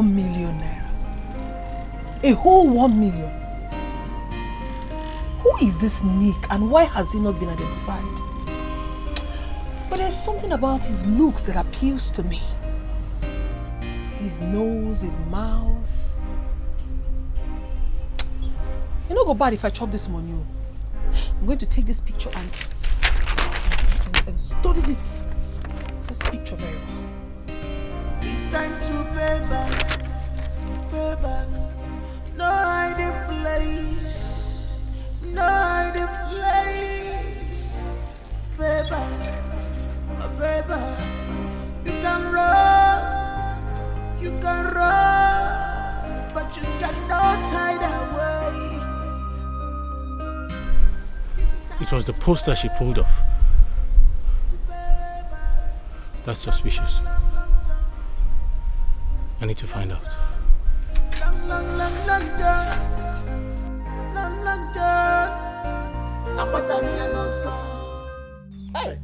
1 million naira. A whole 1 million. Who is this Nick and why has he not been identified? But there's something about his looks that appeals to me. His nose, his mouth. You know, go bad if I chop this money. I'm going to take this picture and study this picture very well. It's time to pay back, pay back. No hiding place, no hiding place. Pay back, pay back. You can run, but you cannot hide away. It was the poster she pulled off. That's suspicious. I need to find out. Hey!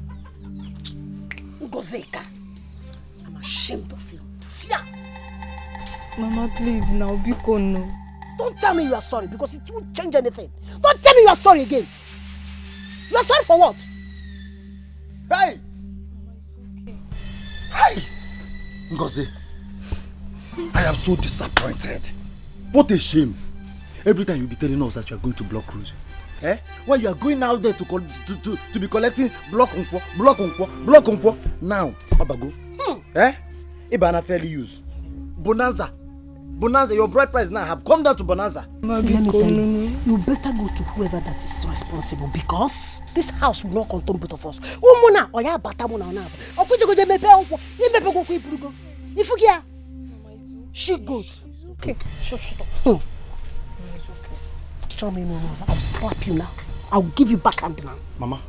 Ngozeka, I'm ashamed of you. Fear! Mama, please, now be gone. No. Don't tell me you are sorry because it won't change anything. Don't tell me you are sorry again. You are sorry for what? Hey! Mama, it's okay. Hey! Ngozi, I am so disappointed. What a shame. Every time you be telling us that you are going to block cruise. When you are going out there to be collecting block unquo. Now, Abago. Ibana fairly use. Bonanza, your bride price now have come down to Bonanza. See, let me tell you, you better go to whoever that is responsible because this house will not contain both of us. Umuna, oya batamuna ona. Okujo go mepe onko, ni mepe go ipurugo. Ifukia. She good. Okay. Shut up. It's okay. Tell me, Mama, I'll slap you now. I'll give you backhand now. Mama,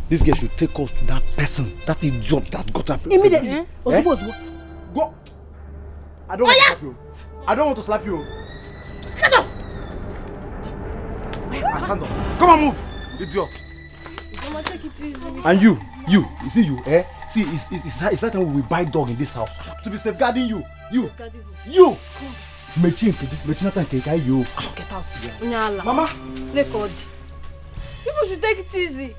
this girl should take us to that person, that idiot that got up. Immediately. Go. I don't want to slap you. I don't want to slap you. Get up. I stand up. Come on, move, idiot. Mama, take it easy. And you see you, See, it's that time we will buy dog in this house to be safeguarding you. You. Come. You. Come, get out. Nyala. Mama. Record. People should take it easy.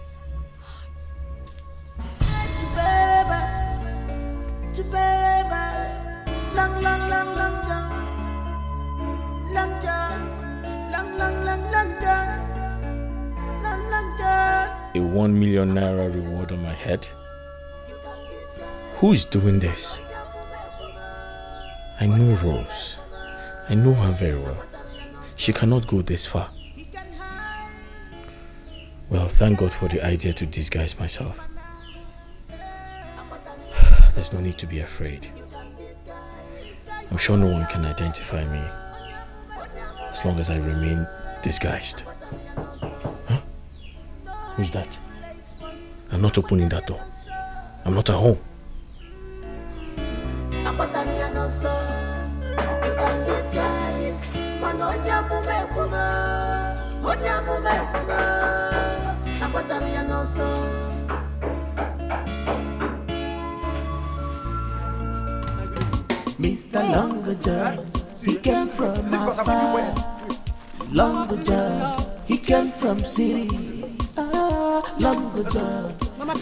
A 1 million naira reward on my head? Who is doing this? I know Rose. I know her very well. She cannot go this far. Well, thank God for the idea to disguise myself. There's no need to be afraid. I'm sure no one can identify me as long as I remain disguised. Huh? Who's that? I'm not opening that door. I'm not at home. Mr. Longer John, he came from afar. Longer John, he came from city. Longer John,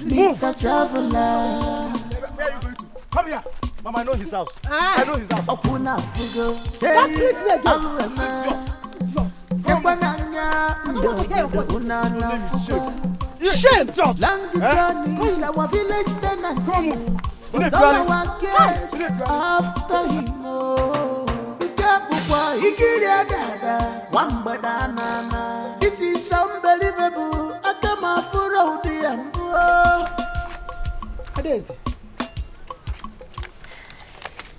Mr. Traveler. Where are you going to? Come here. Mama, I know his house. I know his house. Opuna fugo. Shame! Longer John is our village tenant. But all our guests after him. This is unbelievable. Adeze,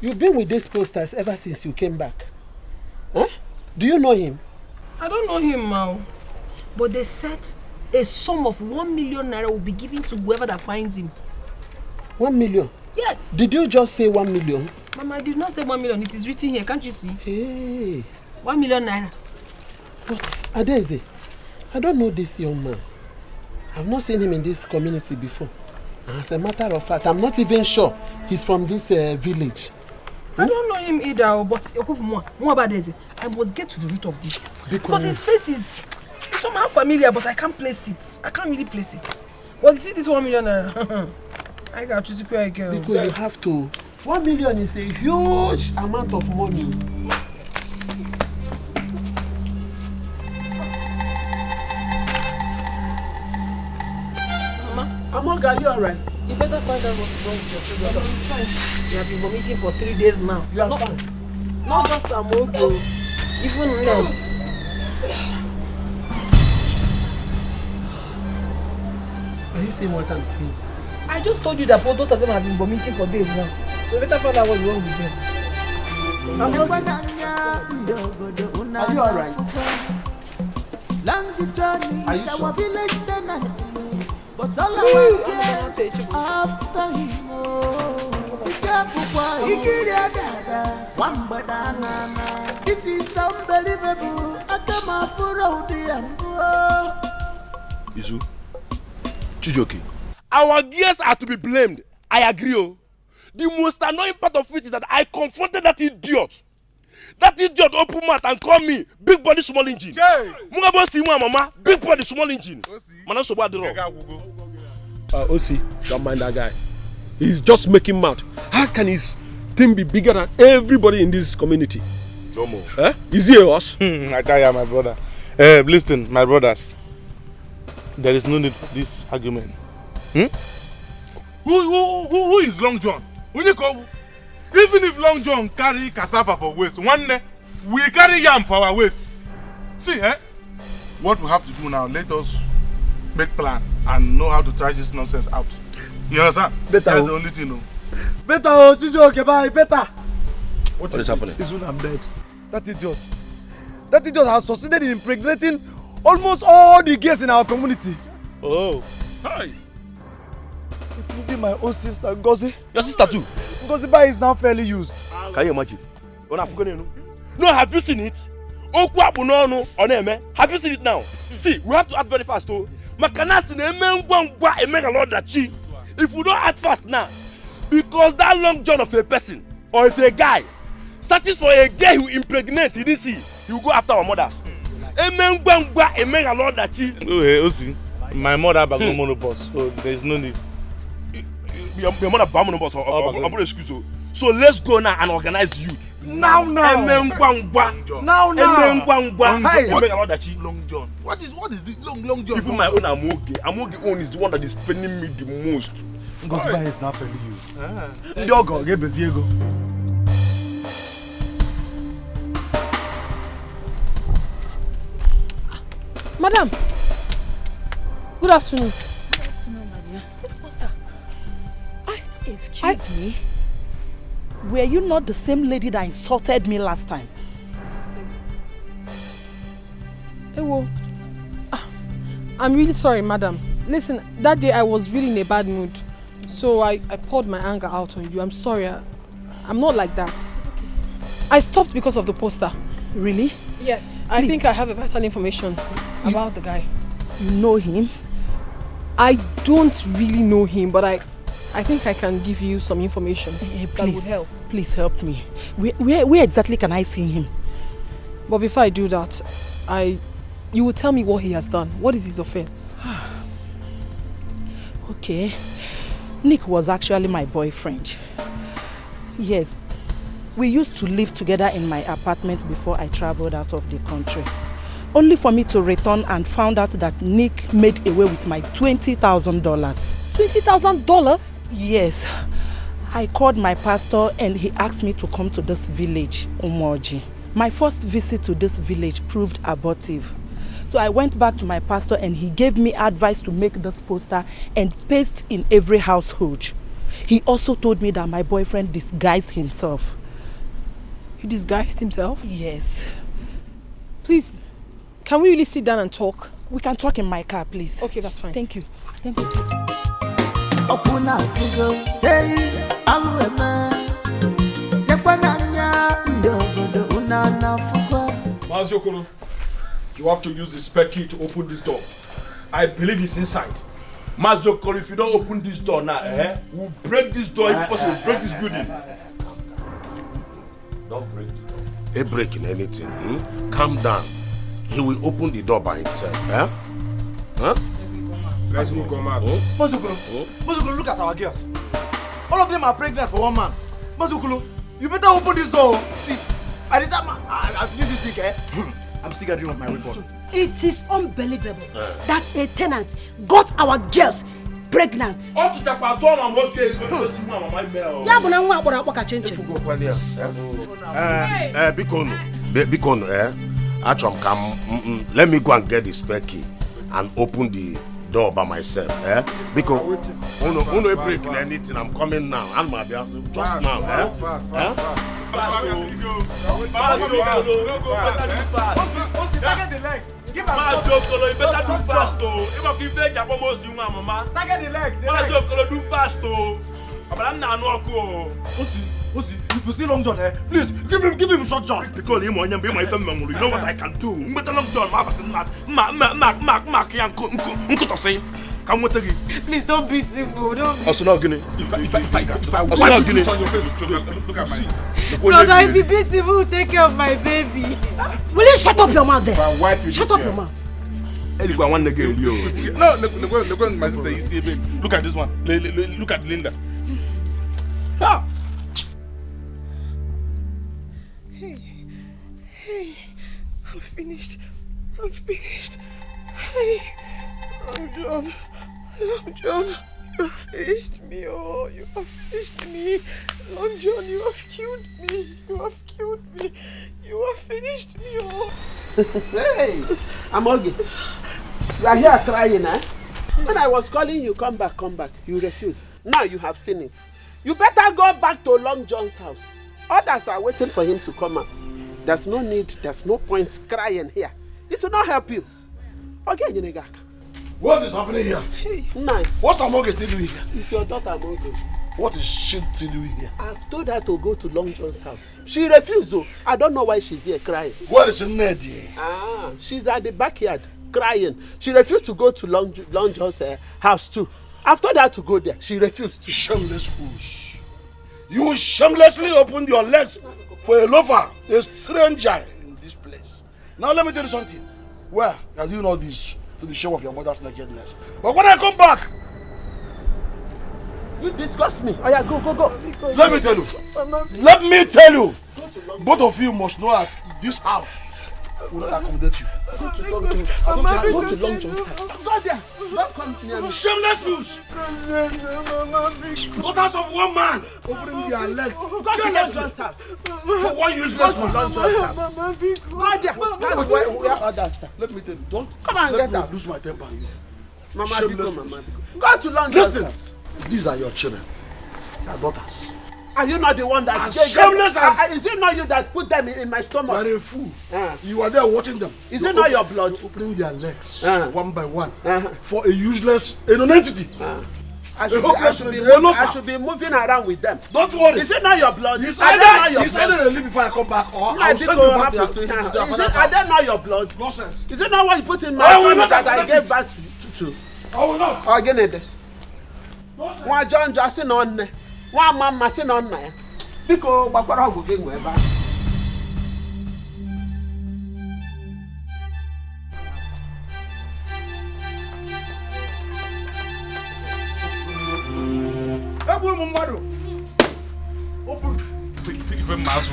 you've been with these posters ever since you came back. Huh? Do you know him? I don't know him now. But they said a sum of 1 million naira will be given to whoever that finds him. 1 million? Yes. Did you just say 1 million? Mama, I did not say 1 million. It is written here. Can't you see? Hey. 1 million naira. But Adeze, I don't know this young man. I've not seen him in this community before. As a matter of fact, I'm not even sure he's from this village. I don't know him either, but I must get to the root of this. Because his face is somehow familiar, but I can't place it. I can't really place it. Well, you see this 1 million naira? I got to see a girl. Because you have to. 1 million is a huge amount of money. Among, are you alright? You better find out what's wrong with your children. You have been vomiting for 3 days now. You are fine. Not just Among, even Ned. Are you saying what I'm saying? I just told you that both of them have been vomiting for days now. So you better find out what's wrong with them. Are you alright? Long journey Are you is our sure? village tenant. But all our cares after him. This is unbelievable. I come out for all the Izu, Chijoke. Our gears are to be blamed. I agree. Oh. The most annoying part of it is that I confronted that idiot. That idiot open mouth and call me big body small engine. Mungabo si mama, big body small engine. Mana so bad wrong. Osi, don't mind that guy. He's just making mouth. How can his team be bigger than everybody in this community? Jomo. Eh? Is he us? I tell you, my brother. Listen, my brothers. There is no need for this argument. Who is Long John? When you go, even if Long John carry cassava for waste, one day we carry yam for our waste. See, what we have to do now, let us make plan and know how to try this nonsense out. You understand? Better. That's the only thing. No. Better, Chijoke, bye, better. What is happening? Izu, I'm dead. That idiot has succeeded in impregnating almost all the girls in our community. Oh. Hi. Including my own sister, Ngozi. Your sister too? Ngozi Bai is now fairly used. Can you imagine? No, have you seen it? Have you seen it now? See, we have to act very fast too. If we don't act fast now, because that Long John of a person or if a guy searches for a girl who impregnate, he didn't see, he will go after our mothers. My mother back on monobus, so there is no need. Your mother back on monobus or excuse you. So let's go now and organize the youth. Now. Long John. What is this Long John? Even my own Amoge own is the one that is spending me the most. Ngozi Bai is now fairly used. Ndiogo, Gebeziego. Madam, good afternoon. Good afternoon, my dear. This poster. Excuse me. Were you not the same lady that insulted me last time? Ewo. I'm really sorry, madam. Listen, that day I was really in a bad mood. So I poured my anger out on you. I'm sorry. I'm not like that. It's okay. I stopped because of the poster. Really? Yes. I think I have a vital information about the guy. You know him? I don't really know him, but I think I can give you some information that would help. Please help me. Where exactly can I see him? But before I do that, you will tell me what he has done. What is his offense? Okay. Nick was actually my boyfriend. Yes. We used to live together in my apartment before I traveled out of the country. Only for me to return and found out that Nick made away with my $20,000. $20,000? Yes. I called my pastor and he asked me to come to this village, Umoji. My first visit to this village proved abortive. So I went back to my pastor and he gave me advice to make this poster and paste in every household. He also told me that my boyfriend disguised himself. He disguised himself? Yes. Please, can we really sit down and talk? We can talk in my car, please. Okay, that's fine. Thank you. Thank you. Maziokolo, you have to use the spare key to open this door. I believe he's inside. Maziokolo, if you don't open this door now, we'll break this door. If possible, we'll break this building. Don't break the door. A break in anything. Calm down. He will open the door by himself. Eh? Huh? Let him come out. Mozukulu, look at our girls. All of them are pregnant for one man. Mozukulu, you better open this door. See, by the time I finish this thing, I'm still gathering up my report. It is unbelievable that a tenant got our girls pregnant. Let me go and get the spare key and open the door by myself. Because uno break anything, I'm coming now. Just now. Fast. Target the leg. You better do fast, though. If I give you almost you, mama. Target the leg. Do fast, though. But I'm not go. Osi, if you see Long John, please give him short John. Because him on my family, you know what I can do. But Long John, Please don't beat him, bro. Don't beat him. Look at my Brother, if you beat him, we'll take care of my baby. Will you shut up your mouth there? Shut up your mouth. No, my sister, you see, babe. Look at this one. Look at Linda. Hey, I'm finished. Hey, Long John, you have finished me. Oh, you have finished me. Long John, you have killed me. You have finished me. Oh. Hey, Amogi, you are here crying, eh? When I was calling you, come back, you refuse. Now you have seen it. You better go back to Long John's house. Others are waiting for him to come out. There's no need, there's no point crying here. It will not help you. Okay, Yenegaka. What is happening here? Nine. What's Amoge still doing here? It's your daughter, Amoge. What is she still doing here? I've told her to go to Long John's house. She refused though. I don't know why she's here crying. Where is Ned? She's at the backyard crying. She refused to go to Long John's house too. I've told her to go there. She refused to. Shameless fools. You shamelessly opened your legs for a loafer, a stranger in this place. Now let me tell you something. Well, you're doing all this to the show of your mother's nakedness. But when I come back, you disgust me. Oh yeah, go. Let me tell you. Both of you must know that this house will not accommodate you. Go to Long John's house. Go there. Don't come near me. Shameless fools. Daughters of one man opening their legs. Go to Long John's house. For one useless man. Long John's house. Go there. That's where others are. Let me tell you. Don't come and get out. Lose my temper on you. Mama, go to Long John's house. These are your children. Your daughters. Are you not the one that shameless as is it not you that put them in my stomach? You are a fool. You are there watching them. Is it not your blood? Opening their legs one by one for a useless non-entity. I should be moving around with them. Don't worry. Is it not your blood? Is either they leave before I come back or I'll send you back to are they not your blood? Nonsense. Is it not what you put in my stomach that I gave back to? I will not. Again it. One John Jackson on there. One mama sin on there. Because Barbara will get away back. Open. Even mass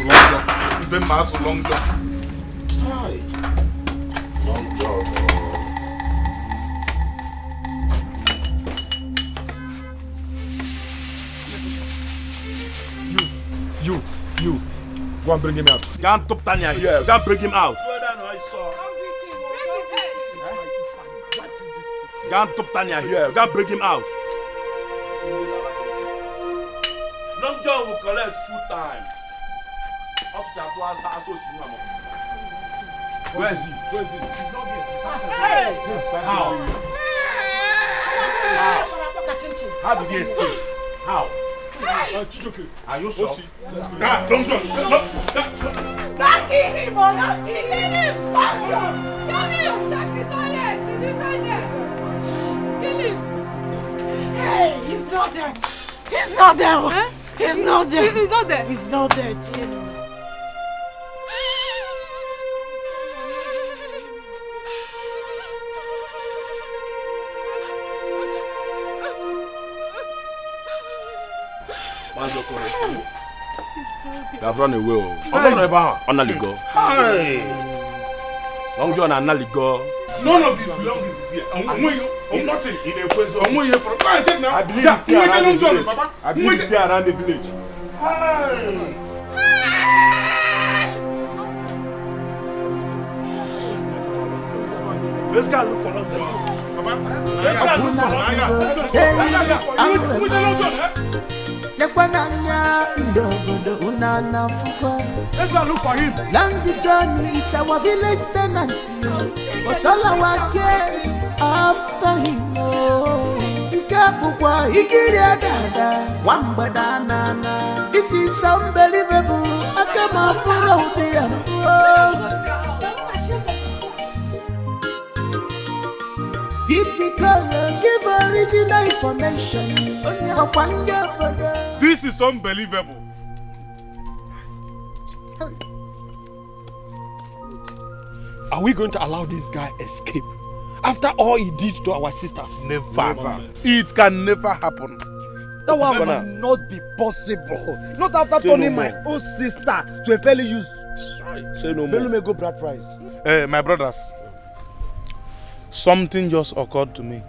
long jump. Hi. Long jump. You. Go and bring him out. Go and top Tanya here. Go and bring him out. Go and top Tanya here. Go and bring him out. Long John will collect full time. Up to Where is he? He's not here. How? How did he escape? How? Are you sure? Long John. Not kill him, not kill him! Check the toilet! He's inside there! Kill him! Hey, he's not there! He's not there! He's not there! He's not there! He's not there, Jim. They have run away. Analigo. Long John and Analigo. None of his belongings is here. Nothing. Go and check now. I believe it's here around the village. I believe it's here around the village. Let's go look for Long John. Let's go look for Long John. Nekwananya ndogo unana fukwa. Let's go look for him. Langi Johnny is our village tenant. But all our cares after him. Ikabukwa ikiria dada wambada nana. This is unbelievable. Akama fura udia. Give original information. This is unbelievable. Are we going to allow this guy escape? After all he did to our sisters? Never. It can never happen. That one will not be possible. Not after turning my own sister to a fairly used. Say no more. Belume go bride price. My brothers, something just occurred to me.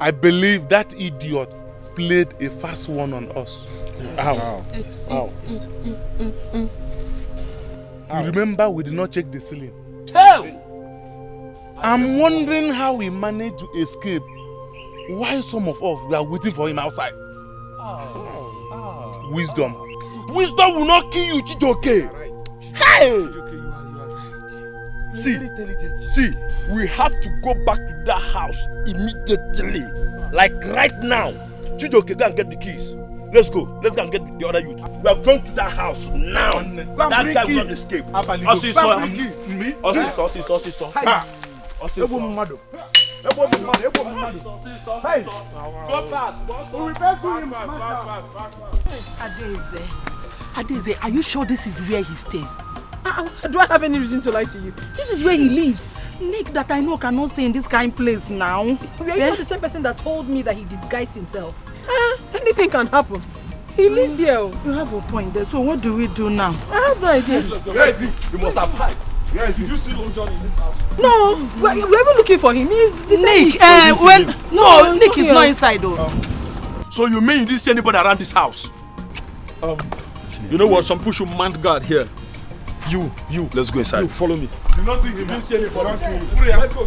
I believe that idiot played a fast one on us. How? You remember we did not check the ceiling. I'm wondering how we managed to escape while some of us were waiting for him outside. Wisdom. Wisdom will not kill you, Chijoke. Hey! See, we have to go back to that house immediately. Like right now. Chijoke, go and get the keys. Let's go. Let's go and get the other youth. We are going to that house now. That guy will not escape. Osi saw him. Osi saw. Hey! Go fast. We will back to him. Adeze, are you sure this is where he stays? Do I have any reason to lie to you? This is where he lives. Nick that I know cannot stay in this kind of place now. Were you not the same person that told me that he disguised himself? Anything can happen. He lives here. You have a point there. So what do we do now? I have no idea. Where is he? You must have hide. Yes, did you see Long John in this house? No, we're even looking for him. He's Nick. Nick is not inside though. So you mean you didn't see anybody around this house? You know what? Some people should mount guard here. You. Let's go inside. You follow me. You not see him. You didn't see anybody. Let's go.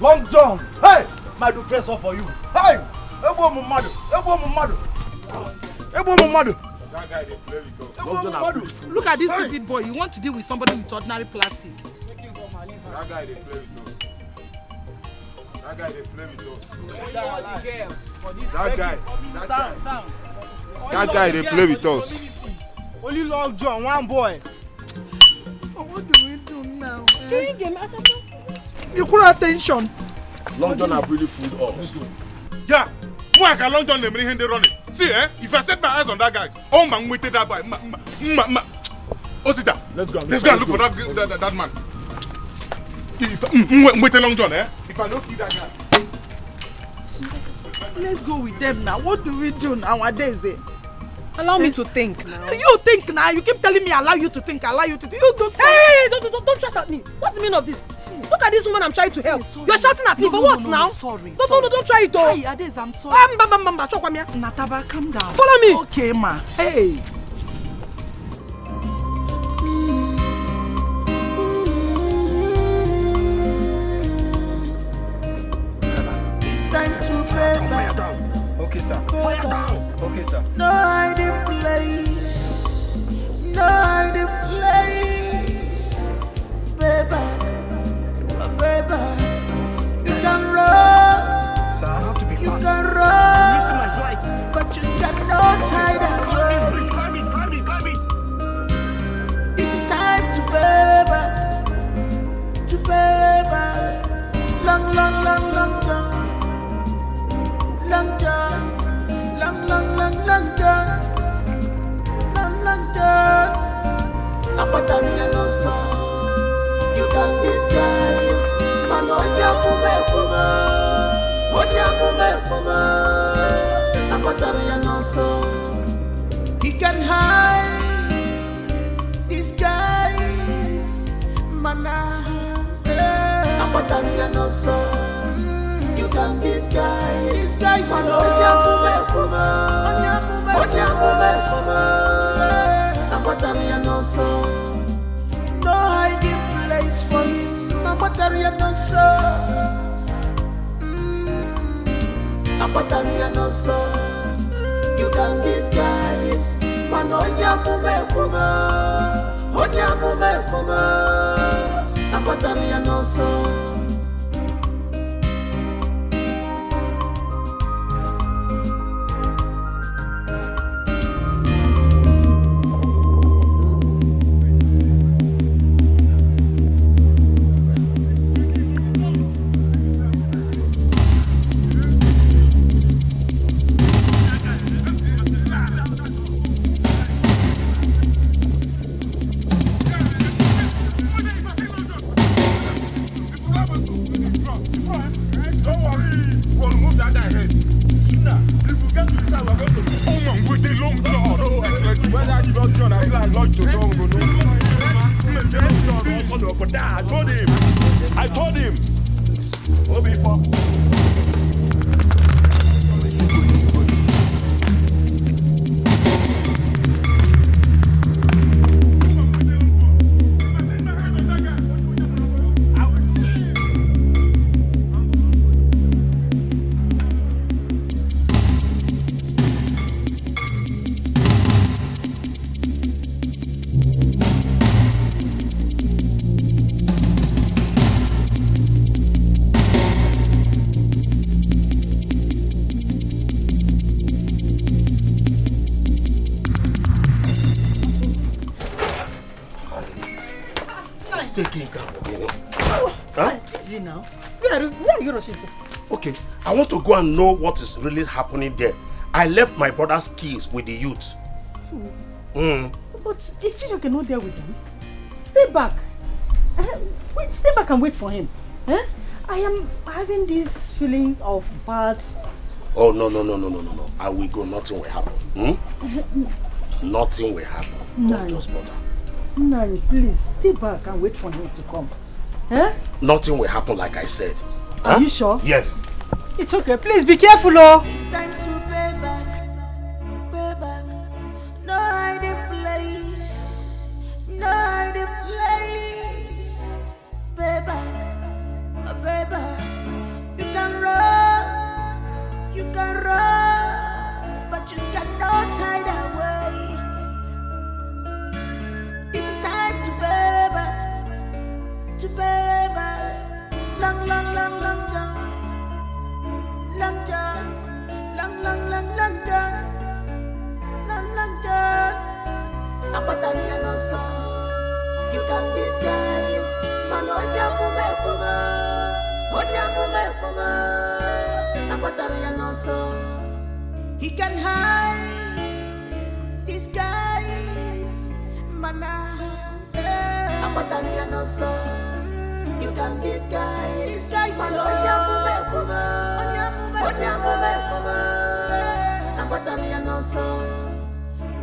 Long John. Hey! My do dress up for you. Hey! Ebo Mumadu. That guy they play with us. Look at this stupid boy. You want to deal with somebody with ordinary plastic. That guy they play with us. That guy they play with us. Only Long John, one boy. What do we do now? You put attention. Long John have really fooled us. Yeah. More like Long John they bring him they running. See, if I set my eyes on that guy, oh man, waited that boy. Osita. Let's go and look for that man. Wait a Long John, If I don't see that guy. Let's go with them now. What do we do nowadays? Allow me to think now. You think now? You keep telling me allow you to think. You don't. Hey, don't shout at me. What's the meaning of this? Look at this woman I'm trying to help. You're shouting at me for what now? Sorry. No, don't try it though. Hey, Adeze, I'm sorry. Nataba, calm down. Follow me. Okay, ma. Hey. It's time to pay back. Okay, sir. Okay, sir. No hiding place. No hiding place. Baby. You can run. Sir, I have to be fast. You can run. I'm missing my flight. But you cannot hide away. Climb it. This is time to pay back. To pay back. Long John. Long John. Long John. Apatanya no son. You can disguise, man He can hide, disguise, mana. You can disguise, no hiding place for him. You can disguise, man. I told him. Easy now. Where are you rushing to? Okay, I want to go and know what is really happening there. I left my brother's keys with the youth. But is Chijoke not there with them? Stay back. Stay back and wait for him. I am having this feeling of bad. Oh, no. I will go. Nothing will happen. Nothing will happen. Don't just bother. Nani, please stay back and wait for him to come. Nothing will happen like I said. Are you sure? Yes. It's okay. Please be careful, oh. It's time to pay back. No hiding place. No hiding place. Pay back. You can run, but you cannot hide away. This is time to pay back. Long jump. You can disguise, man. He can hide, disguise, mana. You can disguise, man.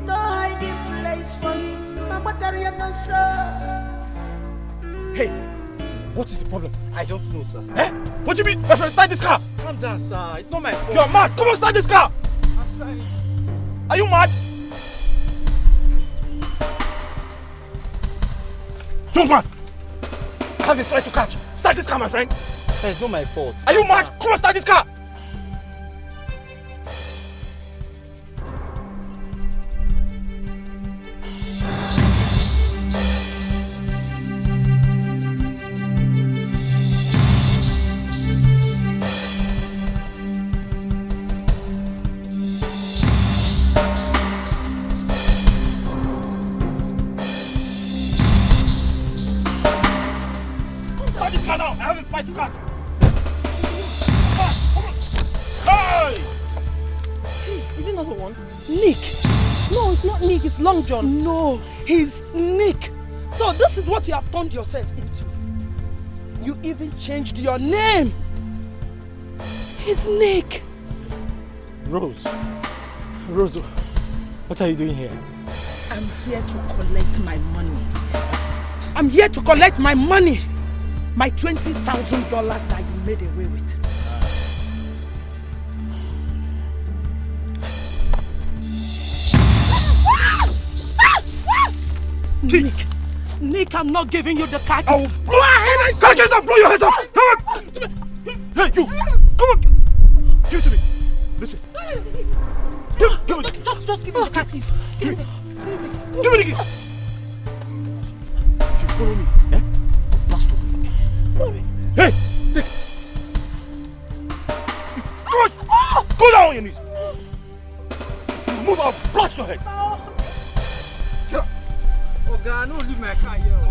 No hiding place for him. Hey, what is the problem? I don't know, sir. What do you mean? My friend, start this car! Calm down, sir. It's not my fault. You're mad! Come on, start this car! I'm trying. Are you mad? Young man! I have a flight to catch. Start this car, my friend. Sir, it's not my fault. Are you mad? Come on, start this car! To catch. Hey! Is it not the one? Nick! No, it's not Nick, it's Long John. No, he's Nick. So this is what you have turned yourself into. You even changed your name. He's Nick. Rose, what are you doing here? I'm here to collect my money. I'm here to collect my money. My $20,000 that you made away with. Nick, I'm not giving you the car. I will blow your head. Come on, blow your head up. Come on. Hey, you. Come on. Give it to me. Listen. Give me the key. Just give me the car, please. Give me the key. If you follow me, blast you. Sorry. Hey, take it. Come on. Go down on your knees. Move out. Blast your head. Oh God, no, leave my car here.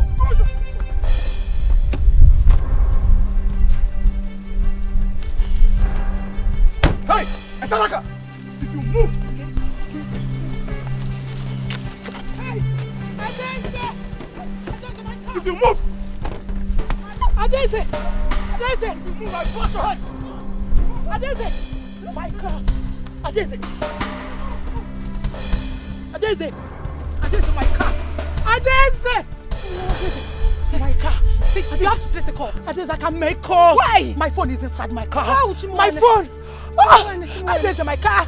Hey, Etalaka! If you move, if you move, Adeze! if you move, I blast your head. Adeze! My car! Adeze! Adeze! Adeze, my car! Adeze! My car! See, you have to place a call. Adeze, I can make calls. Why? My phone is inside my car. How? My phone! Oh, Adeze, my car!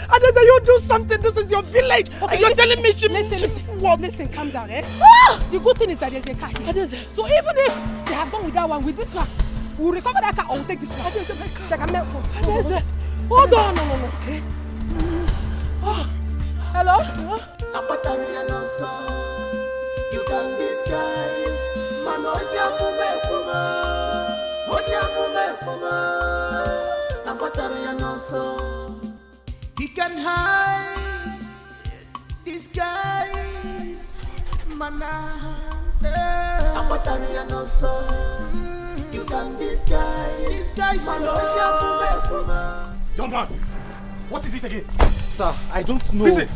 Adeze, you do something. This is your village. Okay, and you're telling me she... Listen, calm down, eh? The good thing is that there's a car here. Adeze. So even if they have gone with that one, with this one, we'll recover that car or we'll take this one. Adeze, my car. Adeze. Hold on. No. Okay. Hello? You can disguise. He can hide, disguise. You can disguise. Young man, what is it again? Sir, I don't know. Listen.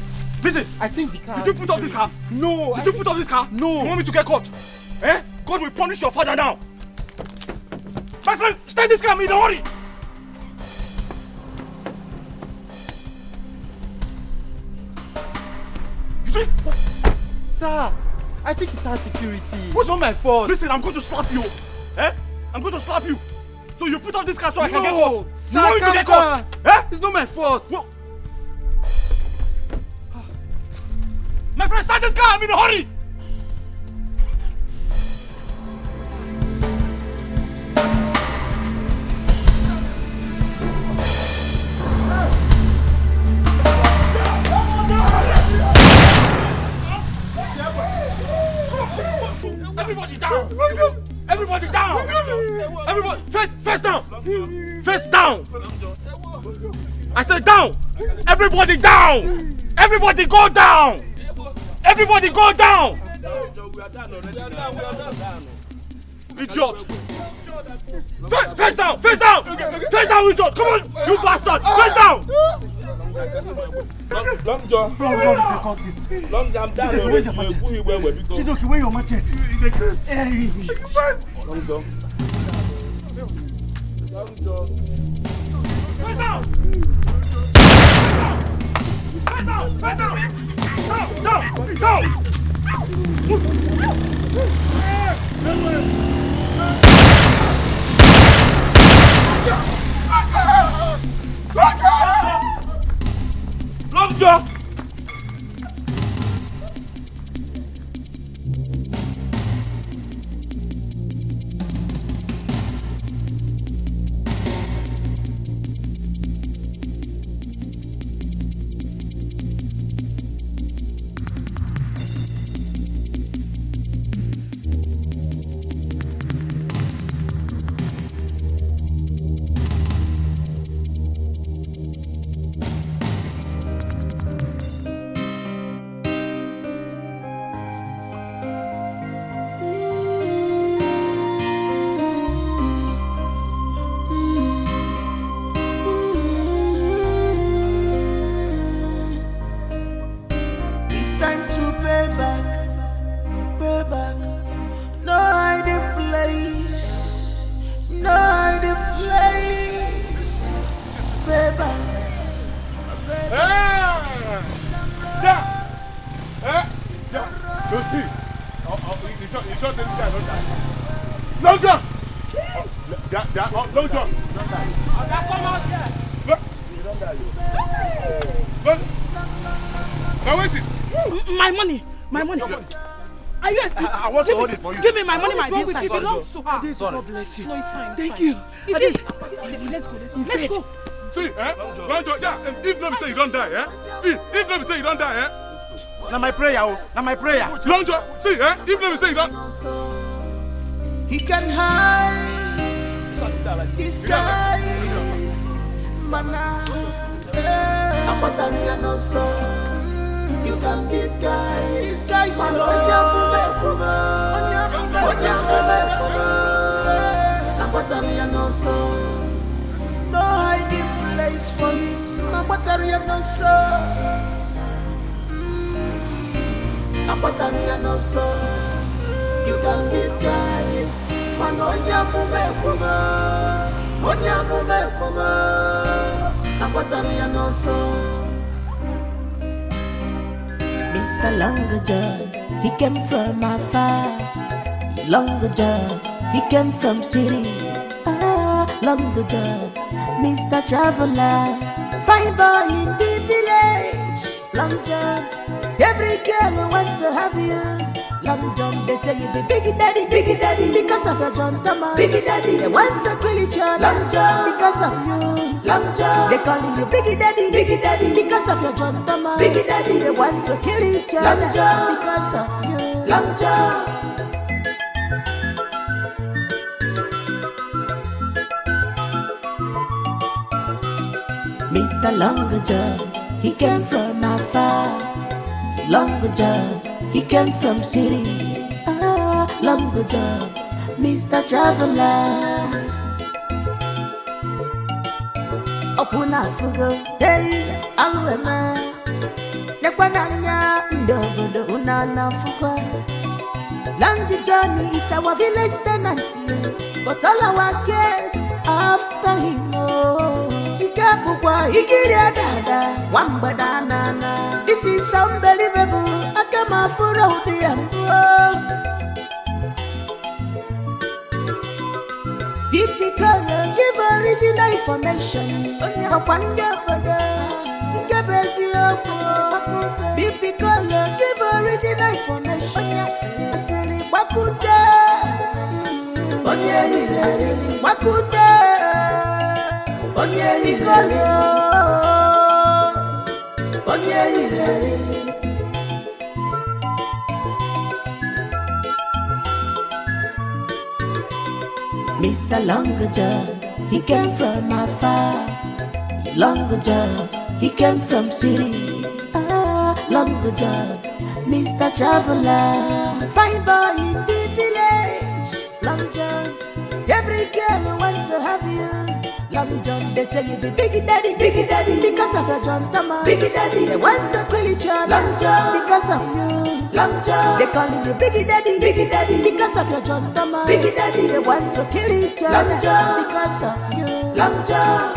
I think the car... Did you put up this car? No. Did you put up this car? No. You want me to get caught? Eh? God will punish your father now. My friend, start this car, don't worry. You do it? Sir, I think it's our security. It's not my fault. Listen, I'm going to slap you. Eh? I'm going to slap you. So you put up this car so I can get caught. Sir, you want me to get caught? Eh? It's not my fault. Well, my friend, start this car. I'm in a hurry. Everybody down! Everybody down! Everybody, face down! Face down! I said down! Everybody down! Everybody go down! Everybody go down! Idiot! Face down! Face down! Face down, idiot! Come on, you bastard! Face down! Long John. Long John, down. Chidoki, where your machete? Hey. Long John. Long John. Face down! Face down! Face down! Down! Down! Long John! No, see. You shot this guy, don't die. Long John! Long John! Come out here! Look! Look! Now wait it! My money! My money! Are you? I want to hold it for you. Give me my money, my What's wrong with business. you? It belongs to her. Sorry. God bless you. No, it's fine. Thank you. Let's go. Let's go. See, Long John, yeah, if nobody say you don't die, if nobody say you don't die, Now my prayer, now my prayer. Long John, see, if nobody say you don't... He can hide his guys, mana. Apatanya no so. You can disguise. Apatanya no so. No hiding place for him. Apatanya no so. Apatanya no so. You can disguise. Manonya mumekuga. Onya mumekuga. Apatanya no so. Mr. Longer John, he came from afar. Longer John, he came from city. Longer John, Mr. Traveler, fine boy in the village. Long John, every girl want to have you. Long John, they say you be biggie daddy, because of your John Thomas. Biggie daddy, they want to kill each other. Long John, because of you. Long John, they calling you biggie daddy, because of your John Thomas. Biggie daddy, they want to kill each other. Long John, because of you. Long John. Mr. Longer John, he came from afar. Longer John, he came from city. Longer John, Mr. Traveler. Open Africa, hey, Alwema. Nekwananya, ndogo unana fuka. Longer John is our village tenant, but all our guests after him. This is unbelievable. I come out for all the Etiko, give original information. Etiko, give original information. Mr. Longer John, he came from afar. Longer John, he came from city. Longer John, Mr. Traveler, fine boy in the village. Long John, every girl want to have you. Long John, they say you be biggie daddy, because of your John Thomas. Biggie daddy, they want to kill each other. Long John, because of you. Long John, they calling you biggie daddy, because of your John Thomas. Biggie daddy, they want to kill each other. Long John, because of you. Long John.